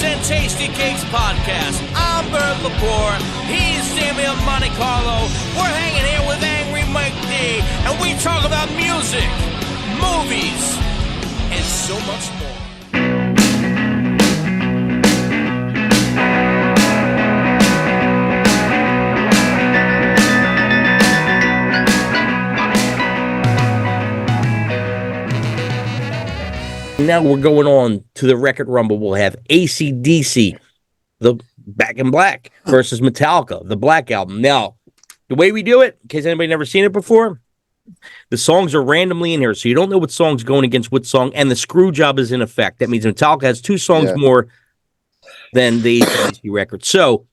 and Tasty Cakes podcast. I'm Bert Lepore. He's Sammy of Monte Carlo. We're hanging here with Angry Mike D, and we talk about music, movies, and so much more. Now we're going on to the Record Rumble. We'll have AC/DC, the Back in Black, versus Metallica, the Black Album. Now, the way we do it, in case anybody never seen it before, the songs are randomly in here, so you don't know what song's going against what song, and the screw job is in effect. That means Metallica has 2 songs more than the AC/DC record. So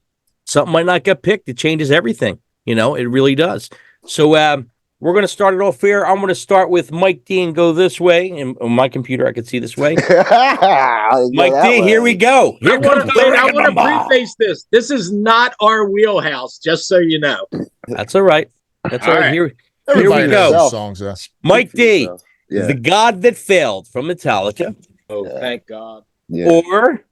something might not get picked. It changes everything. You know, it really does. So, we're going to start it off here. I'm going to start with Mike D and go this way. And on my computer, I can see this way. Mike D, here we go. I want to preface this. This is not our wheelhouse, just so you know. That's all right. That's all right. Here we go. Songs, Mike D, The God That Failed from Metallica. Oh, thank God. Or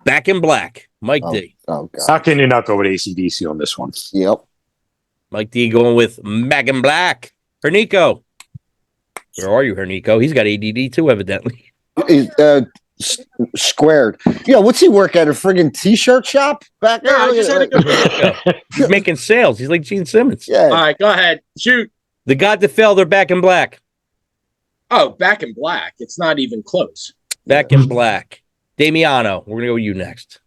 Back in Black. Mike D. Oh, God. How can you not go with AC/DC on this one? Yep. Mike D going with Back in Black. Hernico. Where are you, Hernico? He's got ADD too, evidently. He's, squared. Yeah, what's he work at? A friggin' t-shirt shop back there? I just had a good He's making sales. He's like Gene Simmons. Yeah. All right, go ahead. Shoot. The God That Failed or Back in Black? Oh, Back in Black. It's not even close. Back in Black. Damiano, we're going to go with you next.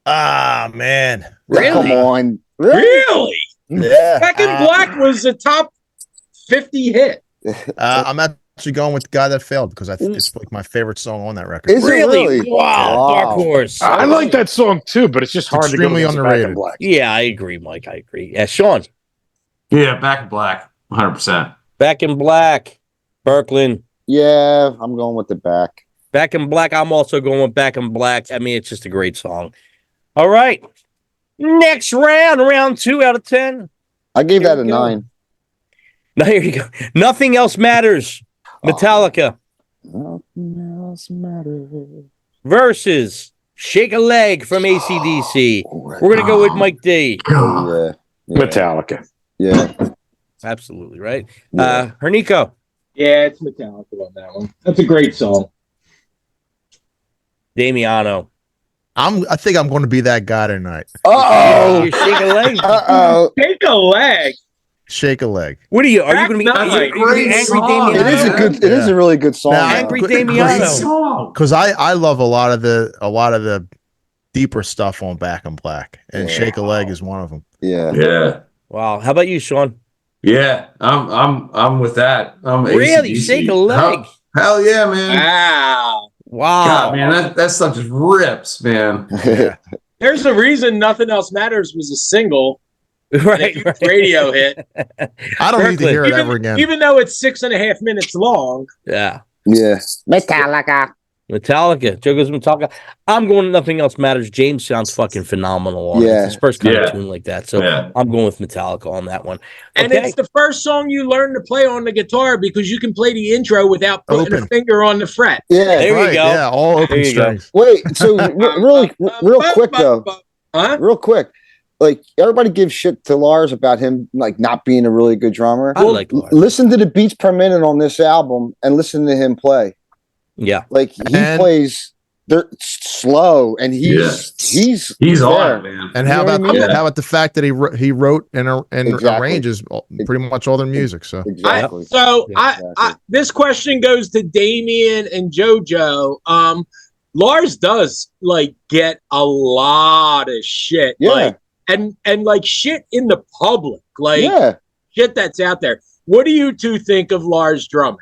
Ah, man. Really? Come on. Really? Yeah. Back in Black was a top 50 hit. I'm actually going with The God That Failed because it's like my favorite song on that record. Is it really? Wow. Dark horse. I like that song too, but it's just hard extremely to go underrated. Back in Black. Yeah, I agree, Mike. I agree. Yeah, Sean. Yeah, Back in Black, 100%. Back in Black. Berklin. Yeah, I'm going with the back. Back in Black. I'm also going with Back in Black. I mean, it's just a great song. All right. Next round 2 out of 10. I gave that a 9. Now, here you go. Nothing Else Matters. Metallica. Nothing else matters. Versus Shake a Leg from AC/DC. We're going to go with Mike D. Yeah. Metallica. Yeah. Absolutely, right? Yeah. Hernico. Yeah, it's Metallica on that one. That's a great song. Damiano. I think I'm going to be that guy tonight. Uh-oh. You shake a leg. Uh-oh. Take a leg. Shake a leg. What are you? Are you going to be That's a great angry song. Damiano? It is a really good song. Now, though. Angry Great Damiano. song. Because I love a lot of the deeper stuff on Back in Black, and Shake a Leg is one of them. Yeah. Yeah. Wow. How about you, Sean? Yeah. I'm with that. I'm Really? AC/DC. Shake a leg. Hell yeah, man. Wow. Wow. God, man, that stuff just rips, man. Yeah. There's a reason Nothing Else Matters was a single. Right. Radio hit. I don't need to Berklin. hear it ever again. Even though it's 6.5 minutes long. Yeah. Yeah. Metallica. Metallica. Joe goes Metallica. I'm going to Nothing Else Matters. James sounds fucking phenomenal on it. Yeah. It's his first kind of Yeah. tune like that. So Yeah. I'm going with Metallica on that one. And Okay. it's the first song you learn to play on the guitar because you can play the intro without putting a Open. finger on the fret. Yeah. There you Right, go. Yeah, all There open you go. strings. Wait, so real quick though. Huh? Real quick. Like everybody gives shit to Lars about him like not being a really good drummer. I like Lars. Listen to the beats per minute on this album and listen to him play. Yeah. Like he plays they're slow and he's He's on there. it, man. And how You know about what I mean? how about the fact that he wrote and Exactly. arranges pretty much all their music? So Exactly. I this question goes to Damien and JoJo. Lars does like get a lot of shit. Yeah. Like, and like shit in the public. Like yeah. shit that's out there. What do you two think of Lars drumming?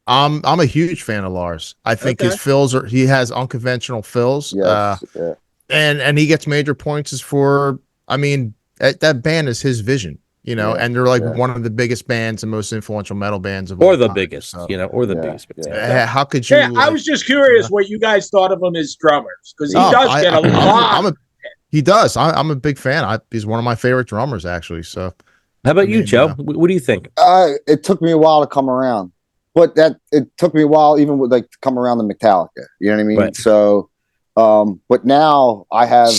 I'm a huge fan of Lars. I think his fills he has unconventional fills. Yes. Yeah. And he gets major points as for that band is his vision, you know, and they're like one of the biggest bands and most influential metal bands of all Or the time. biggest, So, or the biggest. how could you? Yeah, I was just curious what you guys thought of him as drummers because he Oh, does get a lot. He does. I'm a big fan. He's one of my favorite drummers, actually. So, How about you, Joe? What do you think? It took me a while to come around. but that it took me a while, even with like to come around to Metallica. You know what I mean? Right. So, but now I have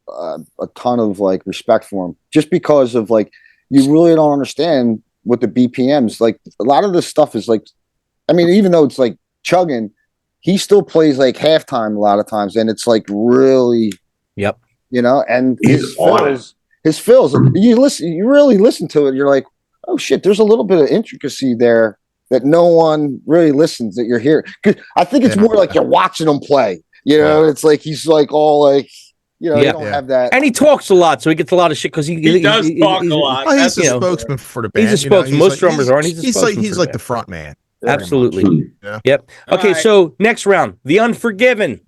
a ton of like respect for him, just because of like you really don't understand what the BPMs like. A lot of this stuff is like, I mean, even though it's like chugging, he still plays like halftime a lot of times, and it's like really, Yep. you know, and He's on it. his fills, you really listen to it, you're like, oh shit, there's a little bit of intricacy there that no one really listens that you're hearing. 'Cause I think it's more like you're watching him play. You know, it's like he's like all like, you know, you don't have that. And he talks a lot, so he gets a lot of shit because He does talk a lot. Oh, he's That's a for spokesman for the band. He's a you know, spokesman. Most drummers aren't. He's like the front man. Absolutely. Yeah. Yep. Okay, All right. so next round, The Unforgiven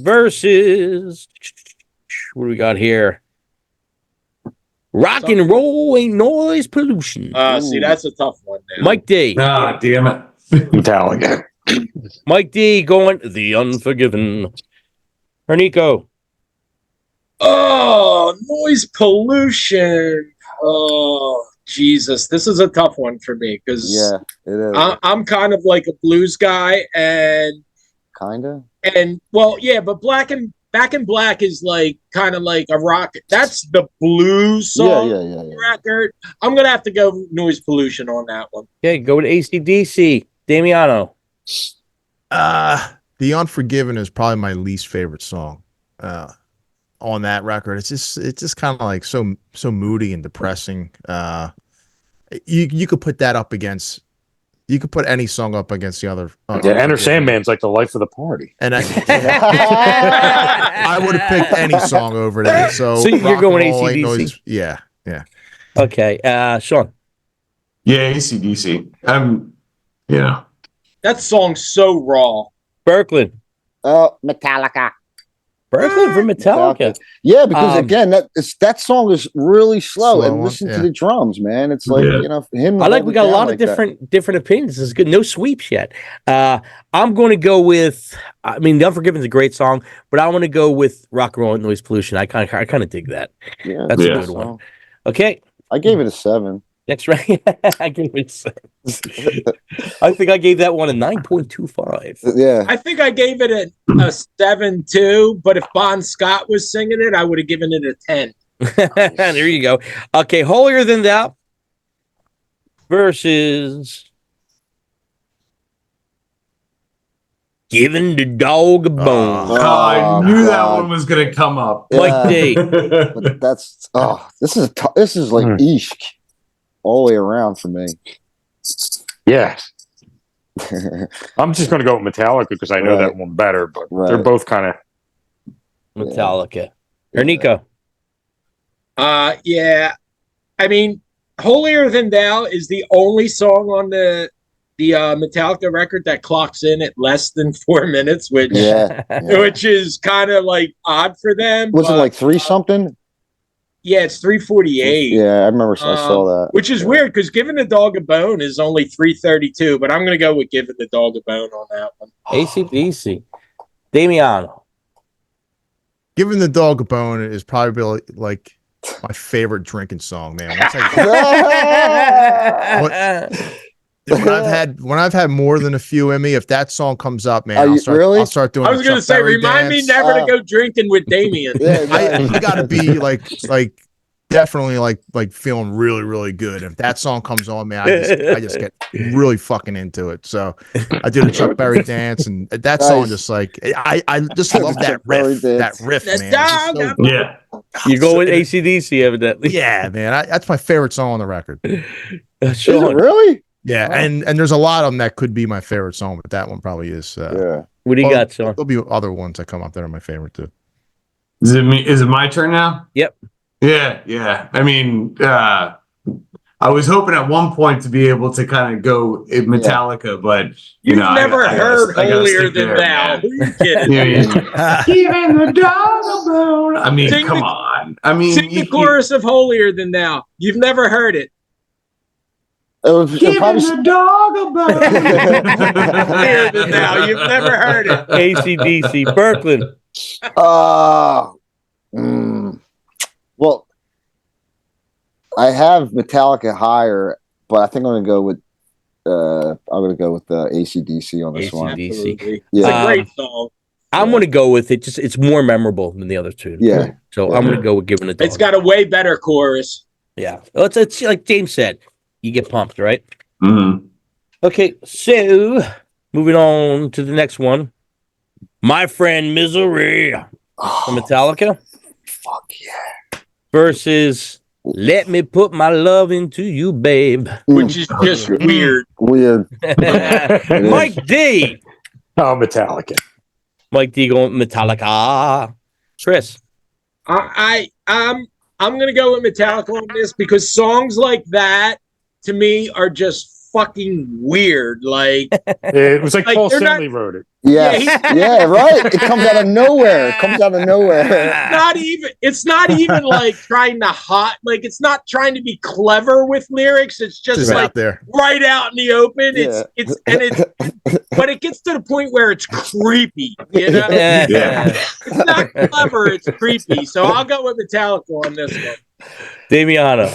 versus what do we got here? Rock and roll ain't noise pollution. See, that's a tough one now. Mike D. Ah, damn it. Metallica. Mike D going The Unforgiven. Hernico. Oh, noise pollution. Oh, Jesus. This is a tough one for me because Yeah, it is. I'm kind of like a blues guy, and well, yeah, but Back in Black is like kind of like a rock. That's the blues song Yeah. record. I'm gonna have to go noise pollution on that one. Okay, go with AC/DC. Damiano. The Unforgiven is probably my least favorite song on that record. It's just kind of like so moody and depressing. You could put that up against. You could put any song up against the other. Yeah, Enter Sandman's like the life of the party. And I would have picked any song over that. So you're rock going and roll ain't AC/DC? noise- Yeah. Okay, Sean. Yeah, AC/DC. You know. That song's so raw. Berkland. Metallica. Berkland from Metallica. Yeah, because again, that song is really slow and listen to the drums, man. It's like you know him. I like we got a lot of different opinions. This is good. No sweeps yet. I'm going to go with. I mean, The Unforgiven is a great song, but I want to go with Rock and Roll and Noise Pollution. I kind of dig that. Yeah, that's a good one. Okay, I gave it a 7. next round. I gave it. I think I gave that one a 9.25. Yeah, I think I gave it a 7 too. But if Bon Scott was singing it, I would have given it a 10. There you go. Okay, Holier Than Thou versus Giving the Dog a Bone. I knew that one was gonna come up. Mike D. but that's this is like Ishq all the way around for me. Yeah. I'm just going to go with Metallica because I know that one better, but they're both kind of Metallica. Hernico. Yeah. I mean, Holier Than Thou is the only song on the Metallica record that clocks in at less than 4 minutes, which is kind of like odd for them. Was it like 3 something? Yeah, it's 3:48. Yeah, I remember I saw that. Which is weird because Giving the Dog a Bone is only 3:32, but I'm going to go with Giving the Dog a Bone on that one. AC/DC. Damiano. Giving the Dog a Bone is probably like my favorite drinking song, man. When I've had more than a few in me, if that song comes up, man, I'll start doing. I was going to say, remind me never to go drinking with Damien. I got to be like definitely like feeling really, really good. If that song comes on, man, I just get really fucking into it. So I did a Chuck Berry dance, and that song just like I just love that riff. That riff, man. Yeah. You go with AC/DC, evidently. Yeah, man. That's my favorite song on the record. Is it really? Yeah, and there's a lot of them that could be my favorite song, but that one probably is. What do you got, Sean? There'll be other ones that come up that are my favorite too. Is it me? Is it my turn now? Yep. Yeah. I mean, I was hoping at one point to be able to kind of go Metallica, but you've never heard Holier Than Thou. Who are you kidding? Giving the dog a bone. I mean, come on. I mean, sing the chorus of Holier Than Thou. You've never heard it. Giving the dog a bone. Holier Than Thou. You've never heard it. AC/DC. Berkland. Well, I have Metallica higher, but I think I'm gonna go with AC/DC on this one. Absolutely. Yeah. It's a great song. I'm going to go with it. Just it's more memorable than the other two. Yeah. So I'm going to go with giving it. It's got a way better chorus. Yeah. Well, it's like James said. You get pumped, right? Mm-hmm. Okay. So moving on to the next one. My Friend Misery from Metallica. Fuck yeah. Versus Let Me Put My Love Into You, Babe. Which is just weird. Weird. Mike D. Oh, Metallica. Mike D going Metallica. Chris. I'm gonna go with Metallica on this because songs like that to me are just fucking weird. Like It was like Paul they're Stanley wrote it. Yes. Yeah, right. It comes out of nowhere. It's not even like trying to it's not trying to be clever with lyrics. It's just like out there. right out in the open. Yeah. But it gets to the point where it's creepy, you know? Yeah. It's not clever, it's creepy. So I'll go with Metallica on this one. Damiano.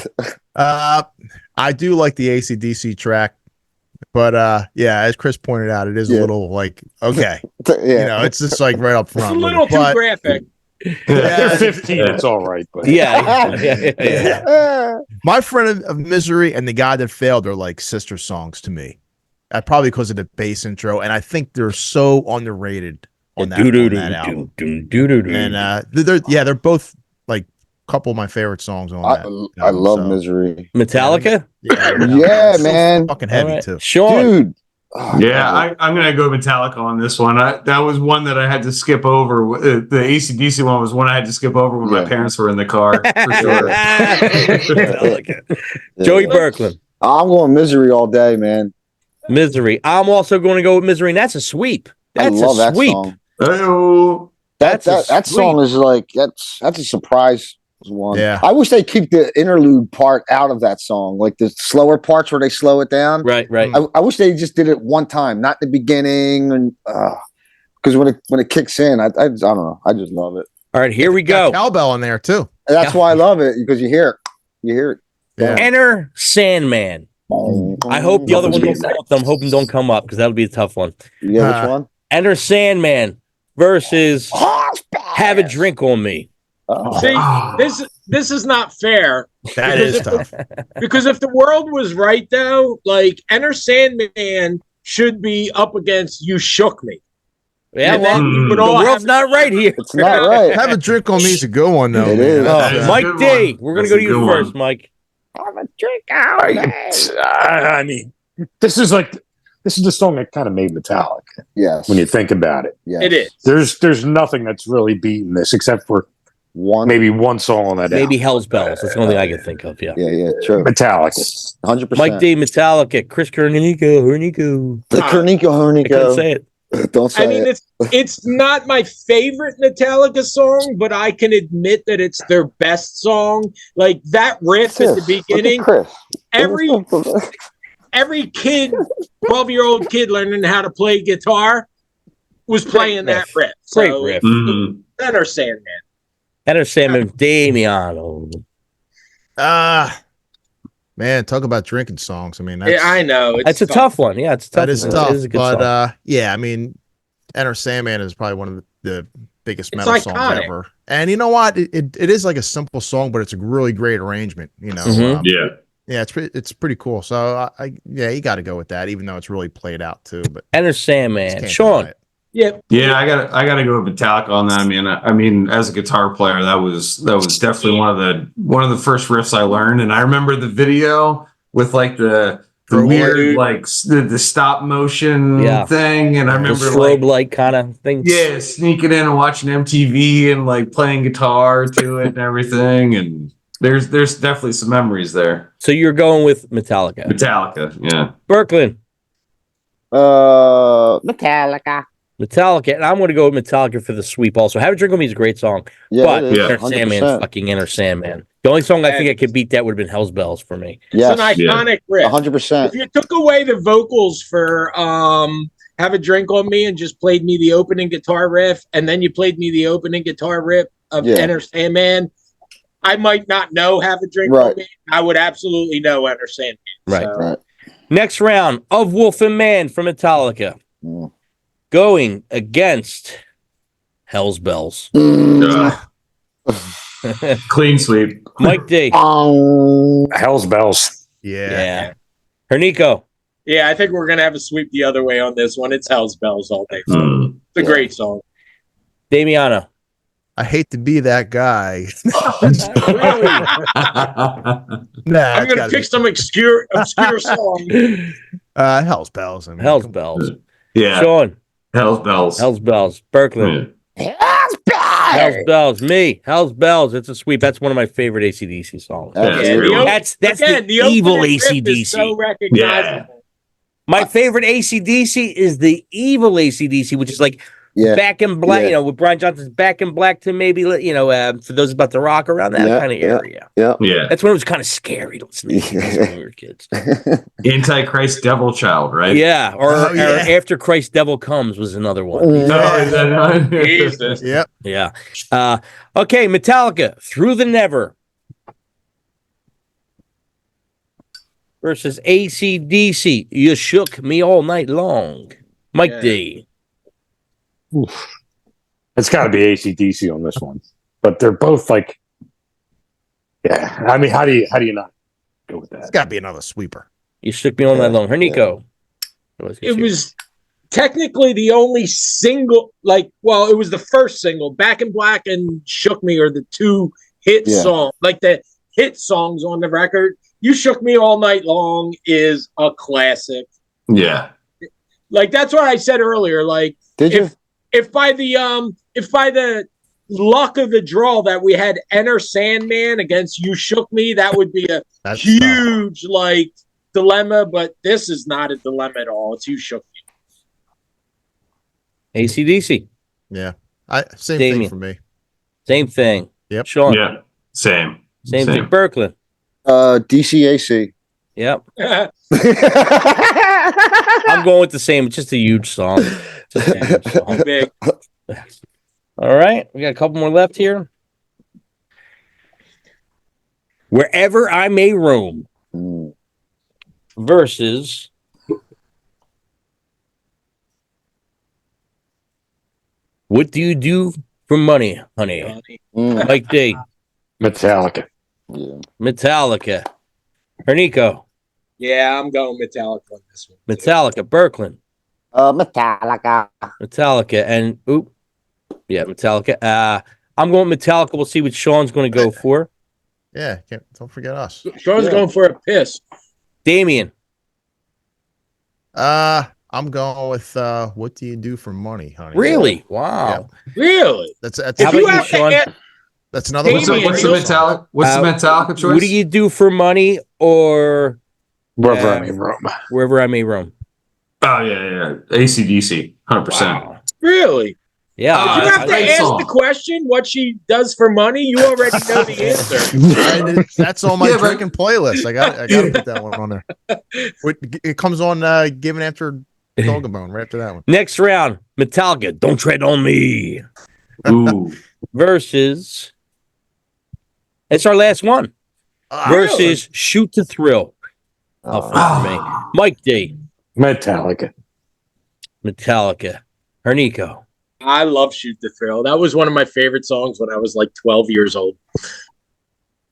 I do like the AC/DC track, but yeah, as Chris pointed out, it is a little like okay, Yeah. it's just like right up It's front. a little too graphic. They're 15. It's all right. But Yeah. My Friend of Misery and The God That Failed are like sister songs to me. Probably because of the bass intro, and I think they're so underrated on that album. And they're both like a couple of my favorite songs on that. I love Misery. Metallica? Yeah, man. Fucking heavy too. Sean. Dude. Yeah, I'm gonna go Metallica on this one. That was one that I had to skip over. The AC/DC one was one I had to skip over when my parents were in the car. For sure. Joey Berkland. I'm going Misery all day, man. Misery. I'm also going to go with Misery, and that's a sweep. That's I love a sweep. that song. Oh, That song is like that's a surprise one. Yeah. I wish they keep the interlude part out of that song, like the slower parts where they slow it down. Right. I wish they just did it one time, not the beginning, and because when it kicks in, I don't know, I just love it. All right, here we go. Cowbell in there too. And that's why I love it, because you hear it. Yeah. Enter Sandman. I hope the other one don't come up. I'm hoping don't come up because that'll be a tough one. Yeah, which one? Enter Sandman versus Have a Drink on Me. See, this is not fair. That is tough. Because if the world was right, though, like Enter Sandman should be up against You Shook Me. Yeah, And well, then we would the all world's not right here. It's not right. Have a Drink on Me is a good one though. It man. is. That's, Mike good D. one. We're gonna That's go a to you good first, one. Mike. I mean, this is the song that kind of made Metallica Yes. when you think about it. Yes. It is. There's nothing that's really beaten this except for maybe one song on that Maybe album. Hell's Bells. That's the only thing I can think of. Yeah. Yeah, true. Metallica. 100%. Mike D. Metallica. Chris Hernico. The I couldn't Hernico. say it. Don't say I mean, it's not my favorite Metallica song, but I can admit that it's their best song. Like that riff at the beginning, every kid, 12-year-old kid learning how to play guitar was playing that riff. Great So, riff. Enter Sandman. Enter Sandman. Damiano. man, talk about drinking songs. I mean, Yeah, I know. It's a tough one. Yeah, it's tough. that is one. tough. It is a good But song. yeah, I mean, Enter Sandman is probably one of the biggest It's metal songs iconic. ever. And you know what? It is like a simple song, but it's a really great arrangement. You know, Mhm. yeah, it's pretty cool. So yeah, you got to go with that, even though it's really played out too. But Enter just Sandman. can't Sean. deny it. Yeah, I gotta go with Metallica on that. I mean, as a guitar player, that was definitely one of the first riffs I learned, and I remember the video with like the weird like the stop motion thing, and I The remember strobe light kind of thing. yeah, sneaking in and watching MTV and like playing guitar to it and everything, and there's definitely some memories there. So you're going with Metallica. Metallica, yeah. Berkland. Metallica, and I'm going to go with Metallica for the sweep also. Have a Drink on Me is a great song, but it is, Enter Sandman, fucking Enter Sandman. The only song I think I could beat that would have been Hell's Bells for me. Yes. It's an iconic riff. 100%. If you took away the vocals for Have a Drink on Me and just played me the opening guitar riff, and then you played me the opening guitar riff of Enter Sandman, I might not know Have a Drink Right. on Me. I would absolutely know Enter Sandman. Right. So, Right. Next round of Wolf and Man from Metallica. Mm. Going against Hell's Bells. Clean sweep. Mike D. Hell's bells. Yeah. Hernico. yeah, I think we're going to have a sweep the other way on this one. It's Hell's Bells all day. So Mm. it's a great song. Damiano. I hate to be that guy. Nah, I'm going to pick some obscure song. Hell's Bells. I mean, Hell's come on. Bells. Yeah. Sean. Hell's bells. Hell's Bells. Berkeley. Yeah. Hell's Bells. Me. Hell's Bells. It's a sweep. That's one of my favorite AC/DC songs. Yeah, Yeah, it's the That's Again, the opening evil riff is AC/DC. so recognizable. My favorite AC/DC is the evil AC/DC, which is like Yeah. Back in Black, Yeah. with Brian Johnson's Back in Black to maybe, for those about to rock around that Yeah, kind of yeah. area. Yeah. That's when it was kind of scary to listen to these when we were kids. Antichrist Devil Child, right? Yeah, or yeah. After Christ Devil Comes was another one. Oh, is that Jesus. Yep. Yeah. Okay, Metallica, Through the Never versus AC/DC, You Shook Me All Night Long. Mike Yeah. D. It's got to be AC/DC on this one, but they're both like, yeah. I mean, how do you not go with It's that? got to be another sweeper. You Shook Me All Night Long. Hernico. It was technically the only single, it was the first single. Back in Black and Shook Me are the two hit songs, like the hit songs on the record. You Shook Me All Night Long is a classic. Yeah. Like, that's what I said earlier. Like, Did you? if by the luck of the draw that we had Enter Sandman against You Shook Me, that would be a That's huge dilemma. But this is not a dilemma at all. It's You Shook Me. AC/DC. Yeah. Same Damien. thing for me. Same thing. Yep. Sean. Yeah. Same. Same thing. Berkeley. DCAC. Yep. I'm going with the same. It's just a huge song. Just a huge song. Big. All right. We got a couple more left here. Wherever I May Roam Mm. versus What Do You Do for Money, Honey? Mm. Mike D. Metallica. Yeah. Metallica. Hernico. Yeah, I'm going Metallica on this one. Metallica. Berklin. Metallica. Metallica. And Metallica. I'm going Metallica. We'll see what Sean's going to go for. Yeah. Don't forget us. Sean's going for a piss. Damien. I'm going with What Do You Do for Money, honey? Really? Wow. Really? That's How If about you you, have to Sean? ask- that's another What's one. the Metallica? What's the Metallica choice? What do you do for money or Wherever I may roam. Wherever I May Roam? Oh yeah. AC/DC. 100%. Wow. Really? Yeah. Did you have to great ask song. the question what she does for money? You already know the answer. And that's on my Yeah, but- drinking playlist. I got to put that one on there. It comes on Given After Dogabone right after that one. Next round, Metallica, Don't Tread on Me Ooh. versus. It's our last one. Versus Shoot to Thrill. Oh, for me. Mike D. Metallica. Metallica. Hernico. I love Shoot the Thrill. That was one of my favorite songs when I was 12 years old.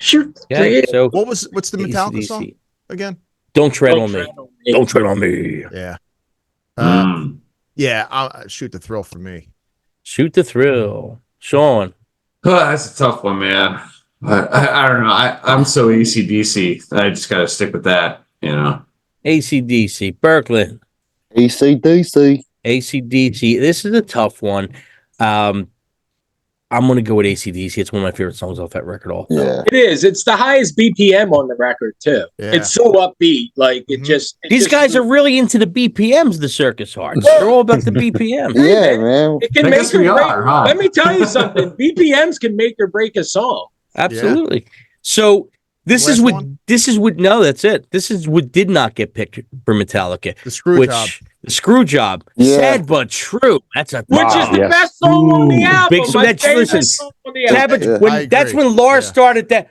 Shoot the Okay, Thrill. so What's the Metallica AC/DC. song again? Don't tread on me. Don't tread on me. Yeah. Mm. I'll Shoot the Thrill for me. Shoot the Thrill. Sean. Oh, that's a tough one, man. I don't know. I'm so AC/DC. I just got to stick with that. AC/DC. Berklin. AC/DC. AC/DC. This is a tough one. I'm going to go with AC/DC. It's one of my favorite songs off that record. Also. Yeah. It is. It's the highest BPM on the record, too. Yeah. It's so upbeat. These guys are really into the BPMs, the Circus Hearts. They're all about the BPM. Yeah, man. It can I make guess or we break. are, huh? Let me tell you something. BPMs can make or break a song. Absolutely. So this Last one? is what no, that's it. This is what did not get picked for Metallica, The Screw Job. which The Screw Job. Yeah. Sad but true. That's a Which is the yes. best song on the album. Big song. My That's- favorite listen, song on the Sad album. but Yeah. when I that's agree. when Lars Yeah. started that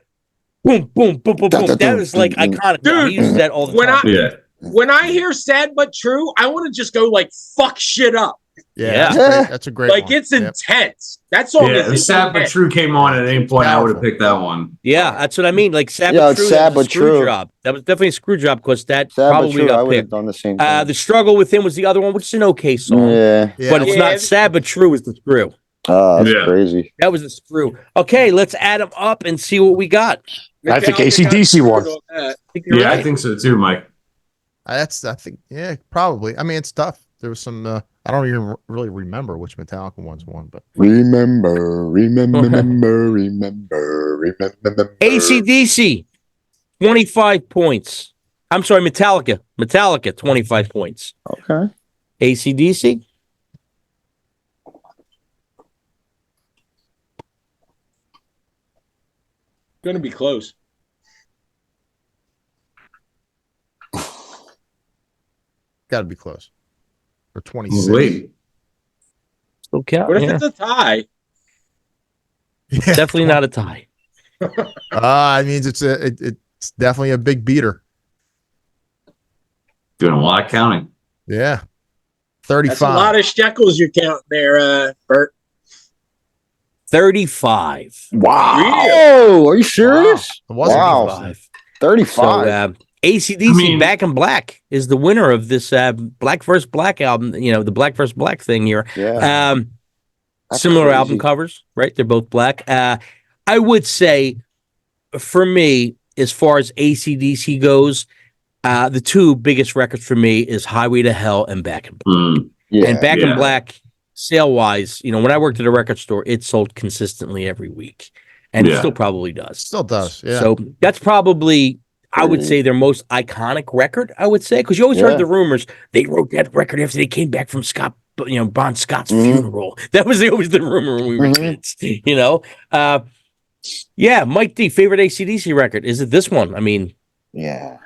boom, boom, boom, boom, boom. Dun, That was like dun, dun, iconic. Dude, He uses that all the when time. Yeah. When I hear Sad But True, I want to just go like fuck shit up. Yeah, Yeah. that's a great Like one. it's Yep. intense. That song Yeah, is Sad But intense. True came on at any point. I would have Powerful. picked that one. Yeah, that's what I mean. Like Sad Yeah, but it's True. Sad That was a But Screw True. Job. That was definitely a Screw Job because that Sad but probably true. I got would have picked. done the same thing. The Struggle with Him was the other one, which is an okay song. Yeah. Yeah. But it's Yeah. not Sad but True is the Screw. Oh, that's Yeah. crazy. That was the Screw. Okay, let's add them up and see what we got. I think Metallica got AC/DC won. screwed on that. I think you're Yeah, right. I think so too, Mike. I think, yeah, probably. I mean, it's tough. There was some, I don't even really remember which Metallica ones won, but Remember. AC/DC, 25 points. I'm sorry, Metallica. Metallica, 25 points. Okay. AC/DC, Gonna be close. got to be close. Or 26. Wait. still count. What if Yeah. it's a tie? Yeah. Definitely not a tie. I mean, it's definitely a big beater. Doing a lot of counting. Yeah. That's a 35. lot of shekels you're counting there, Bert. 35. Wow. Oh, are you serious? It wasn't Wow. 35. 35. So, AC/DC I mean- Back in Black is the winner of this Black vs. Black album, you know, the Black vs. Black thing here. Yeah. That's Similar crazy. album covers, right? They're both black. I would say, for me, as far as AC/DC goes, the two biggest records for me is Highway to Hell and Back in Black. Mm. Yeah. And Back in Yeah. Black, sale-wise, you know, when I worked at a record store, it sold consistently every week. And it Yeah. still probably does. Still does. Yeah. So that's probably, I would say, their most iconic record, I would say, because you always Yeah. heard the rumors they wrote that record after they came back from Bon Scott's Mhm. funeral. That was always the rumor when we were Mhm. kids, you know? Yeah, Mike D, favorite AC/DC record. Is it this one? I mean, Yeah.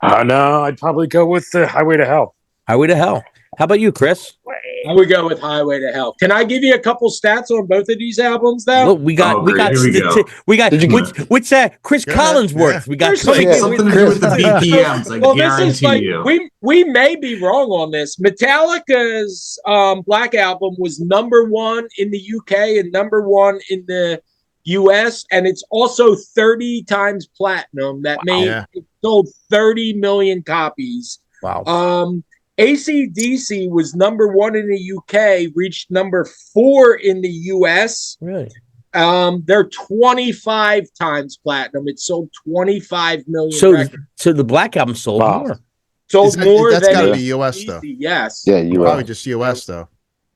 No, I'd probably go with the Highway to Hell. Highway to Hell. How about you, Chris? I would go with Highway to Hell. Can I give you a couple stats on both of these albums, though? Look, we got, Oh, great. Here we go. Did you what's that? Chris Go ahead. Collinsworth. Yeah. We got Here's coming like in Something with- to do with the BPMs, I Well, this is guarantee like you. we may be wrong on this. Metallica's Black Album was #1 in the UK and #1 in the US, and it's also 30 times platinum. That made Yeah. it sold 30 million copies. Wow. AC/DC was #1 in the UK, reached #4 in the US. Really? They're 25 times platinum. It sold 25 million So, records. so the Black Album sold Wow. more. Sold more that's than got to AC/DC, be US, though. Yes. Yeah, you Probably are. just US, though.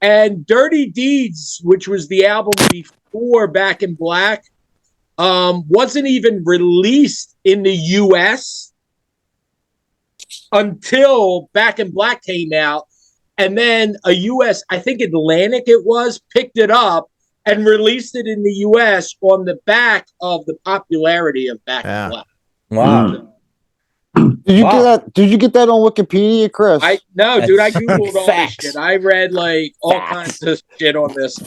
And Dirty Deeds, which was the album before Back in Black, wasn't even released in the US until Back in Black came out. And then a US, I think Atlantic it was, picked it up and released it in the US on the back of the popularity of Back Yeah. in Black. Wow. Did you Wow. get that? Did you get that on Wikipedia, Chris? No, dude, I That's Googled all this facts. shit. I read like all kinds of shit on this.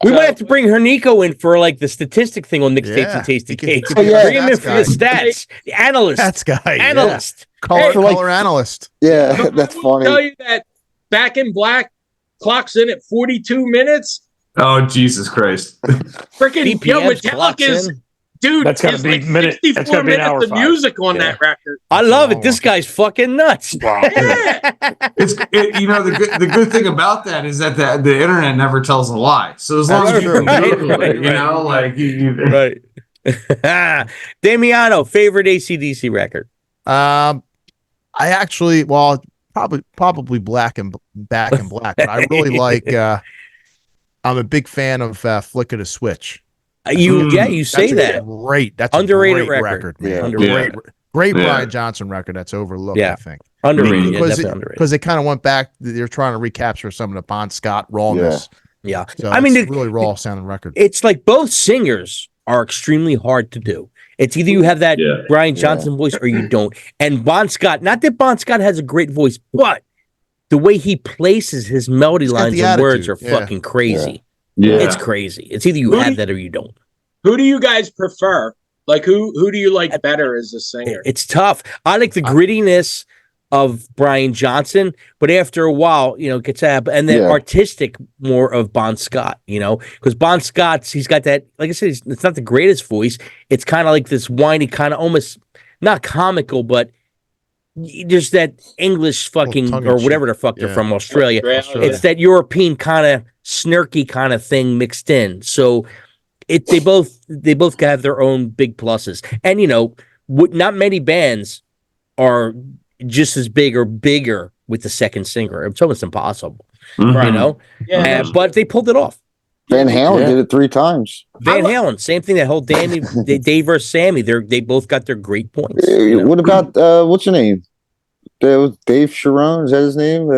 We So- might have to bring Hernico in for like the statistic thing on Nick's Tapes Yeah. and Tasty He could- Cakes. he could be a Bring him in stats for the stats. The analyst. That's guy. Analyst. Yeah. Color, Hey, color analyst. yeah, But that's I will funny. tell you that Back in Black clocks in at 42 minutes. Oh, Jesus Christ. Freaking yo, BPMs clocks Metallica's in. dude. That's gotta is be like minute- that's 64 gotta be an minutes hour of five. music on Yeah. that record. I love it. long This one. guy's fucking nuts. Wow. Yeah. You know, the good thing about that is that the internet never tells a lie. So as long That's as you true. can Google Right, it, you know, like you Right. Damiano, favorite AC/DC record. I actually, well, probably Back in Black, but I really like. I'm a big fan of Flick of the Switch. You say That's that. great. That's Underrated a great record. man. Yeah. Underrated. Great Yeah. Brian Johnson record that's overlooked. Yeah. I think Underrated. Yeah, because definitely underrated. because they kind of went back. They're trying to recapture some of the Bon Scott rawness. Yeah. So I mean, it's a really raw sounding record. It's like both singers are extremely hard to do. It's either you have that Yeah. Brian Johnson voice or you don't. And Bon Scott, not that Bon Scott has a great voice, but the way he places his melody He's got lines the and words are attitude, yeah. fucking crazy. Yeah. It's crazy. It's either you Who have do- that or you don't. Who do you guys prefer? Like who do you like better as a singer? It's tough. I like the grittiness of Brian Johnson, but after a while, it gets up, and then artistic more of Bon Scott, because Bon Scott's, he's got that, like I said, it's not the greatest voice. It's kind of like this whiny, kind of almost not comical, but there's that English fucking, or whatever the fuck they're from, Australia. It's that European kind of snarky kind of thing mixed in. So they both have their own big pluses. And, not many bands are just as big or bigger with the second singer. It's almost impossible, Yeah. but they pulled it off. Van Halen did it 3 times. Van Halen, same thing. That whole Dave versus Sammy. They both got their great points. What about what's your name? Dave Sharon, is that his name?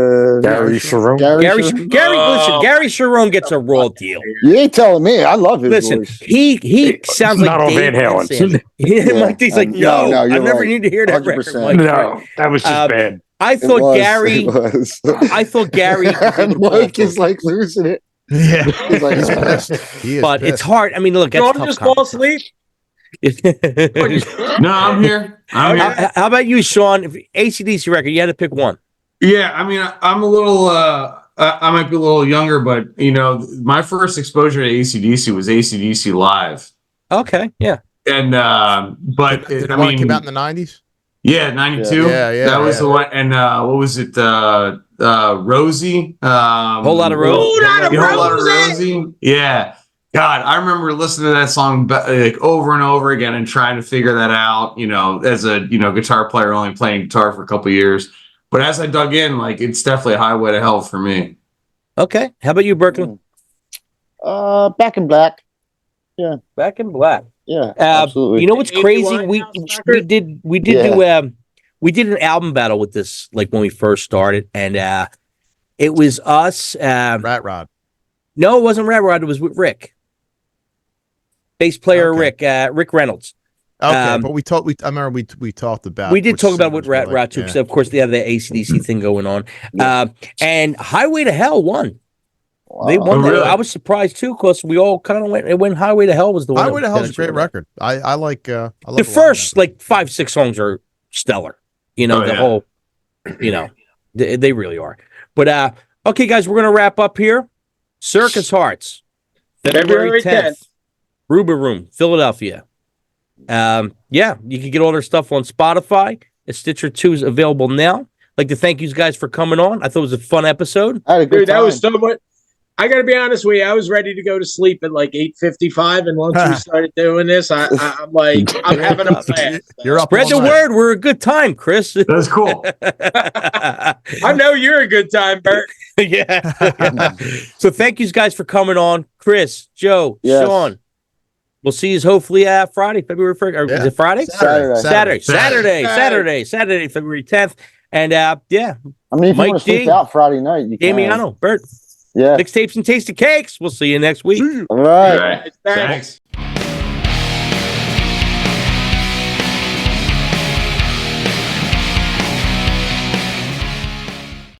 Gary Sharon. Listen, Gary Sharon gets a raw deal. You ain't telling me. I love his Listen, voice. he sounds like not on Dave Van Halen. Sammy. Mike D's like, no, I you're never right. need to hear that 100%. record. Mike. No, that was just bad. I thought Gary. I thought Gary. Mike is like losing it. Yeah, He's like, he's pissed. He is but pissed. it's hard. I mean, look, that's Don't tough just fall asleep. No, I'm here. I'm here. How about you, Sean? If AC/DC record, you had to pick one. Yeah, I mean, I'm a little. I might be a little younger, but my first exposure to AC/DC was AC/DC Live, Okay, yeah. and but Did I one mean, came out in the 90s? yeah, 92. Yeah, that was yeah. the one. And what was it? Rosie. Whole lot of Rosie. Whole lot of Rosie. Yeah. God, I remember listening to that song like over and over again and trying to figure that out. As a guitar player, only playing guitar for a couple of years. But as I dug in, like it's definitely a highway to hell for me. Okay. How about you, Berkeley? Back in Black. Yeah. Back in Black. Yeah. Absolutely. You know what's crazy? 81 We record? did we did an album battle with this like when we first started, and it was us. Rat Rod. No, it wasn't Rat Rod. It was with Rick, bass player Rick Reynolds. Okay, but I remember we talked about. We did talk about what with Rat Rod too, because of course they have the AC/DC thing going on. And Highway to Hell won. Wow. They won. Oh, really? I was surprised too, because we all kind of went. It went Highway to Hell was the one. Highway to Hell is a great record. I like. I love The a lot of first that. like 5-6 songs are stellar. Whole. They really are. But okay, guys, we're gonna wrap up here. Circus Hearts, February 10th, Ruba Room, Philadelphia. You can get all their stuff on Spotify. Stitcher 2 is available now. I'd like to thank you guys for coming on. I thought it was a fun episode. I had a good Dude, that time. was so much. I got to be honest with you. I was ready to go to sleep at like 8:55, and once we started doing this, I'm like, I'm having a blast. You're up. Spread the all night. word. We're a good time, Chris. That's cool. I know you're a good time, Bert. Yeah. So thank you guys for coming on. Chris, Joe, Yes. Sean. We'll see you hopefully Friday, February 1st. Or is it Friday? Saturday. Saturday, February 10th. And I mean, if Mike you want to sleep D. out Friday night, you can. Damiano, Bert, Yeah. Mixtapes and Tasty Cakes. We'll see you next week. All right. All right. Thanks.